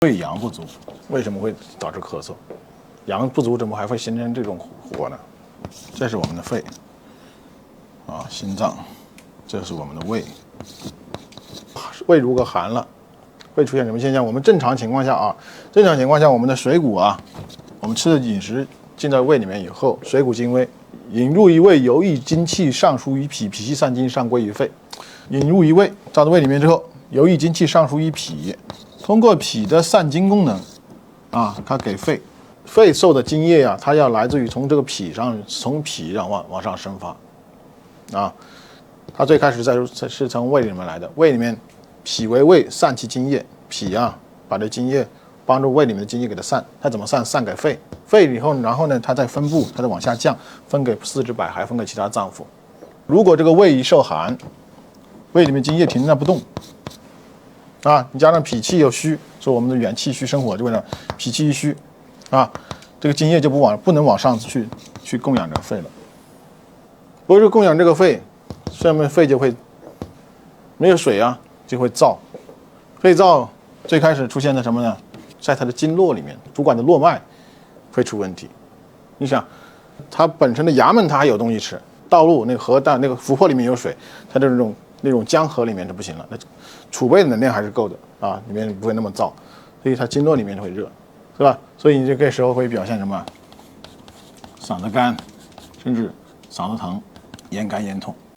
胃阳不足，为什么会导致咳嗽？阳不足怎么还会形成这种火呢？这是我们的肺，心脏，这是我们的胃。胃如果寒了，会出现什么现象？我们正常情况下我们的水谷我们吃的饮食进到胃里面以后，水谷精微，引入于胃，游溢精气，上输于脾，脾气散精，上归于肺。引入于胃，到了胃里面之后，游溢精气，上输于脾，通过脾的散精功能，它给肺，肺受的津液它要来自于从这个脾上，从脾上往上生发，它最开始是从胃里面来的，胃里面脾为胃，散其津液，脾把这津液帮助胃里面的津液给它散，它怎么散？散给肺，肺以后，然后呢，它再分布，它再往下降，分给四肢百骸，分给其他脏腑。如果这个胃一受寒，胃里面津液停在那不动，你加上脾气又虚，说我们的元气虚生火，就为了脾气一虚，这个津液就不能往上去供养这个肺了。不是供养这个肺，上面肺就会没有水就会燥，肺燥最开始出现在什么呢？在它的经络里面，主管的络脉会出问题。你想，它本身的衙门它还有东西吃，道路那个河道那个湖泊里面有水，它的那种江河里面就不行了，那储备的能量还是够的里面不会那么燥，所以它经络里面会热，是吧？所以你这个时候会表现什么？嗓子干，甚至嗓子疼，咽干咽痛。